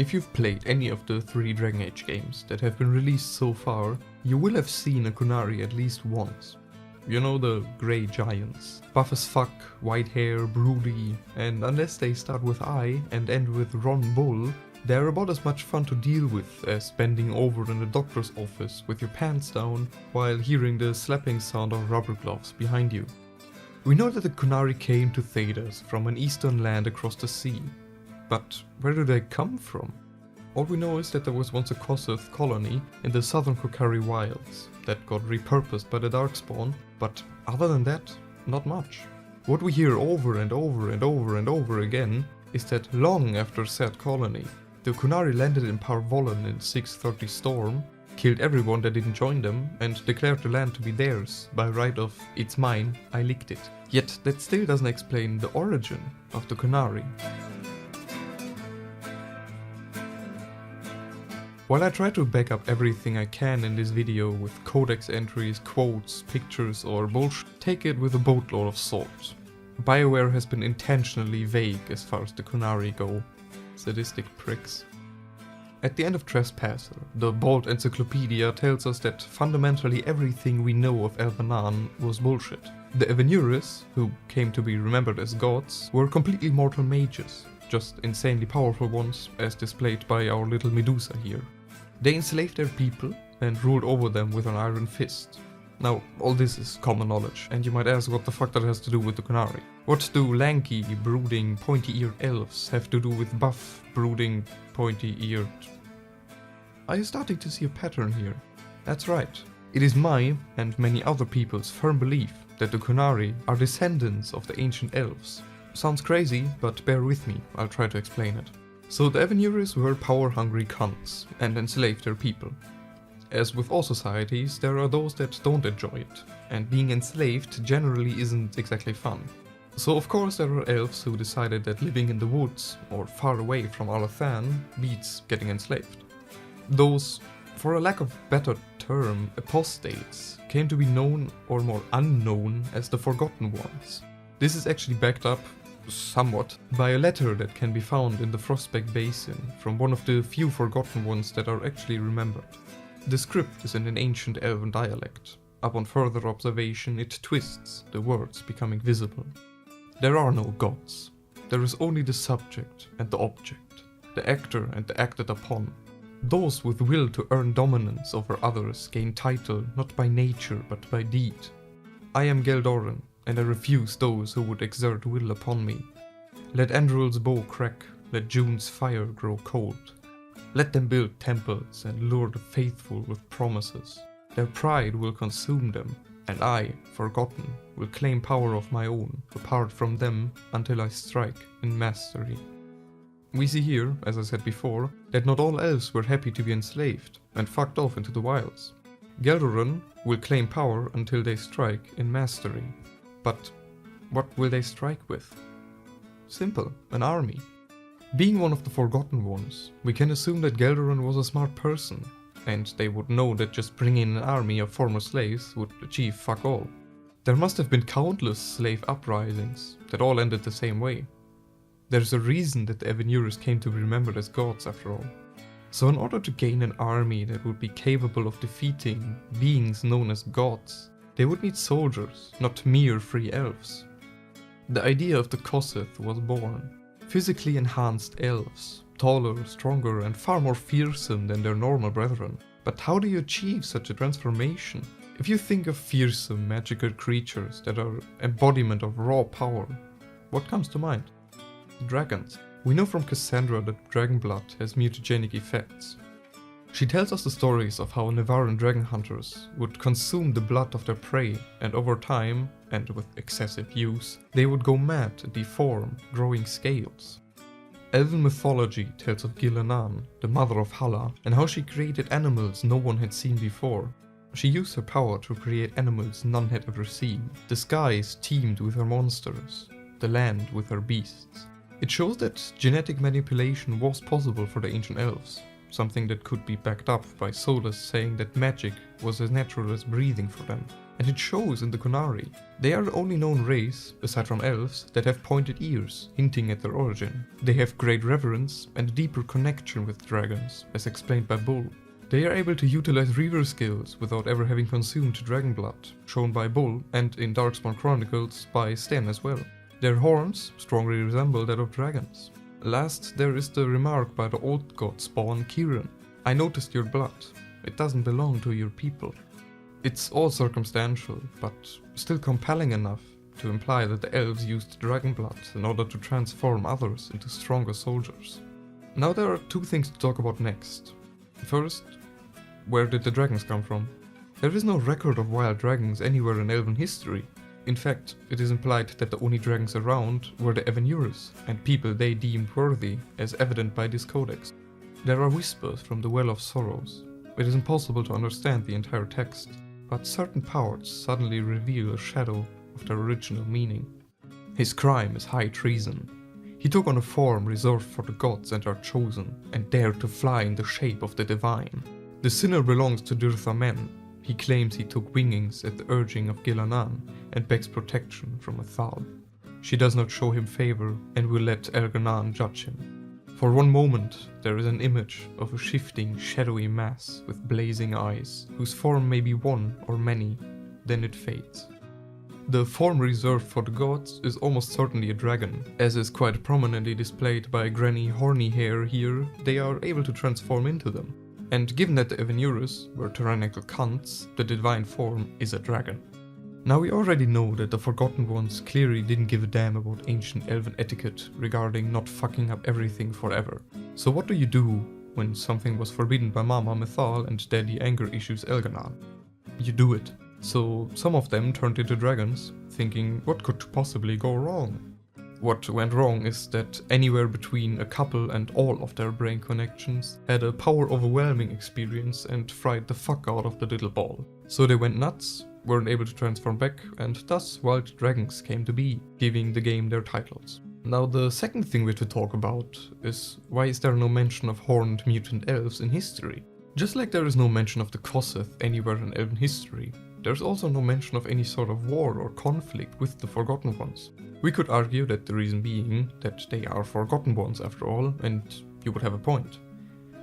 If you've played any of the 3 Dragon Age games that have been released so far, you will have seen a Qunari at least once. You know, the grey giants. Buff as fuck, white hair, broody, and unless they start with I and end with Ron Bull, they're about as much fun to deal with as bending over in the doctor's office with your pants down while hearing the slapping sound of rubber gloves behind you. We know that the Qunari came to Thedas from an eastern land across the sea, but where do they come from? All we know is that there was once a Kosoth colony in the southern Qunari wilds that got repurposed by the Darkspawn, but other than that, not much. What we hear over and over and over and over again is that long after said colony, the Qunari landed in Parvolan in 630 Storm, killed everyone that didn't join them, and declared the land to be theirs by right of "it's mine, I licked it." Yet that still doesn't explain the origin of the Qunari. While I try to back up everything I can in this video with codex entries, quotes, pictures or bullshit, take it with a boatload of salt. BioWare has been intentionally vague as far as the Qunari go. Sadistic pricks. At the end of Trespasser, the Bald Encyclopedia tells us that fundamentally everything we know of Elvenan was bullshit. The Evenuris, who came to be remembered as gods, were completely mortal mages, just insanely powerful ones as displayed by our little Medusa here. They enslaved their people and ruled over them with an iron fist. Now, all this is common knowledge, and you might ask what the fuck that has to do with the Qunari. What do lanky, brooding, pointy-eared elves have to do with buff, brooding, pointy-eared? Are you starting to see a pattern here? That's right. It is my, and many other people's firm belief that the Qunari are descendants of the ancient elves. Sounds crazy, but bear with me, I'll try to explain it. So the Evenuris were power-hungry cunts, and enslaved their people. As with all societies, there are those that don't enjoy it, and being enslaved generally isn't exactly fun. So of course there are elves who decided that living in the woods, or far away from Alathan, beats getting enslaved. Those, for a lack of better term, apostates, came to be known, or more unknown, as the Forgotten Ones. This is actually backed up, somewhat, by a letter that can be found in the Frostback Basin from one of the few Forgotten Ones that are actually remembered. The script is in an ancient elven dialect. Upon further observation, it twists, the words becoming visible. There are no gods. There is only the subject and the object, the actor and the acted upon. Those with will to earn dominance over others gain title not by nature but by deed. I am Geldoran, and I refuse those who would exert will upon me. Let Andrul's bow crack, let June's fire grow cold. Let them build temples and lure the faithful with promises. Their pride will consume them, and I, forgotten, will claim power of my own, apart from them, until I strike in mastery. We see here, as I said before, that not all elves were happy to be enslaved, and fucked off into the wilds. Geldoran will claim power until they strike in mastery. But what will they strike with? Simple, an army. Being one of the Forgotten Ones, we can assume that Geldoran was a smart person, and they would know that just bringing an army of former slaves would achieve fuck all. There must have been countless slave uprisings that all ended the same way. There's a reason that the Evenuris came to be remembered as gods after all. So in order to gain an army that would be capable of defeating beings known as gods, they would need soldiers, not mere free elves. The idea of the Kosoth was born. Physically enhanced elves, taller, stronger and far more fearsome than their normal brethren. But how do you achieve such a transformation? If you think of fearsome magical creatures that are embodiment of raw power, what comes to mind? Dragons. We know from Cassandra that dragon blood has mutagenic effects. She tells us the stories of how Nevarran dragon hunters would consume the blood of their prey, and over time, and with excessive use, they would go mad and deform, growing scales. Elven mythology tells of Gilanan, the mother of Hala, and how she created animals no one had seen before. She used her power to create animals none had ever seen. The skies teemed with her monsters, the land with her beasts. It shows that genetic manipulation was possible for the ancient elves. something that could be backed up by Solus saying that magic was as natural as breathing for them. And it shows in the Qunari. They are the only known race, aside from elves, that have pointed ears, hinting at their origin. They have great reverence and a deeper connection with dragons, as explained by Bull. They are able to utilize reaver skills without ever having consumed dragon blood, shown by Bull, and in Darkspawn Chronicles by Sten as well. Their horns strongly resemble that of dragons. Last, there is the remark by the old god spawn Kieran. I noticed your blood. It doesn't belong to your people. It's all circumstantial, but still compelling enough to imply that the elves used dragon blood in order to transform others into stronger soldiers. Now there are two things to talk about next. First, where did the dragons come from? There is no record of wild dragons anywhere in elven history. In fact, it is implied that the only dragons around were the Evenurus, and people they deemed worthy, as evident by this codex. There are whispers from the Well of Sorrows. It is impossible to understand the entire text, but certain parts suddenly reveal a shadow of their original meaning. His crime is high treason. He took on a form reserved for the gods and their chosen, and dared to fly in the shape of the divine. The sinner belongs to Dirtha Men. He claims he took wingings at the urging of Gilanan, and begs protection from Athal. She does not show him favor, and will let Elganan judge him. For one moment, there is an image of a shifting, shadowy mass with blazing eyes, whose form may be one or many, then it fades. The form reserved for the gods is almost certainly a dragon, as is quite prominently displayed by Granny Horny Hair here. They are able to transform into them. And given that the Evenurus were tyrannical cunts, the divine form is a dragon. Now we already know that the Forgotten Ones clearly didn't give a damn about ancient elven etiquette regarding not fucking up everything forever. So what do you do when something was forbidden by Mama Mythal and Daddy Anger issues Elganan? You do it. So some of them turned into dragons, thinking what could possibly go wrong? What went wrong is that anywhere between a couple and all of their brain connections had a power overwhelming experience and fried the fuck out of the little ball. So they went nuts, weren't able to transform back, and thus wild dragons came to be, giving the game their titles. Now the second thing we have to talk about is why is there no mention of horned mutant elves in history? Just like there is no mention of the Kosseth anywhere in elven history, there's also no mention of any sort of war or conflict with the Forgotten Ones. We could argue that the reason being that they are Forgotten Ones after all, and you would have a point.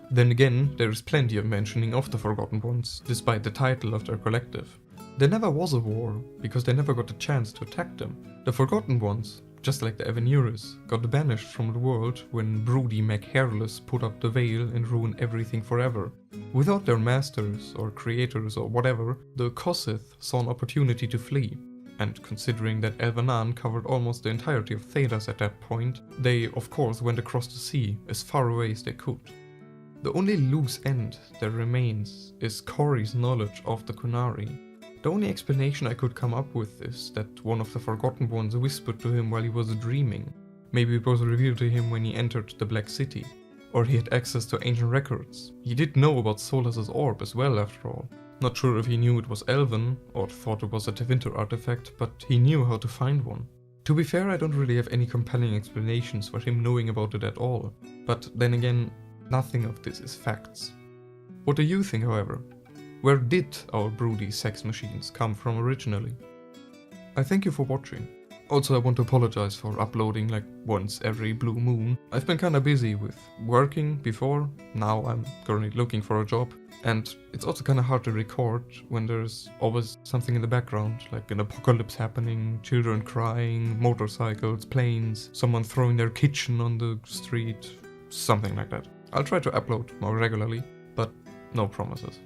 Then again, there is plenty of mentioning of the Forgotten Ones, despite the title of their collective. There never was a war, because they never got a chance to attack them. The Forgotten Ones, just like the Evenurus, got banished from the world when broody MacHairless put up the veil and ruined everything forever. Without their masters, or creators, or whatever, the Kosseth saw an opportunity to flee. And considering that Elvanan covered almost the entirety of Thedas at that point, they of course went across the sea, as far away as they could. The only loose end that remains is Corey's knowledge of the Qunari. The only explanation I could come up with is that one of the Forgotten Ones whispered to him while he was dreaming. Maybe it was revealed to him when he entered the Black City. Or he had access to ancient records. He did know about Solas's orb as well after all. Not sure if he knew it was elven, or thought it was a Tevinter artifact, but he knew how to find one. To be fair, I don't really have any compelling explanations for him knowing about it at all. But then again, nothing of this is facts. What do you think, however? Where did our broody sex machines come from originally? I thank you for watching. Also, I want to apologize for uploading like once every blue moon. I've been kinda busy with working before, now I'm currently looking for a job. And it's also kinda hard to record when there's always something in the background, like an apocalypse happening, children crying, motorcycles, planes, someone throwing their kitchen on the street, something like that. I'll try to upload more regularly, but no promises.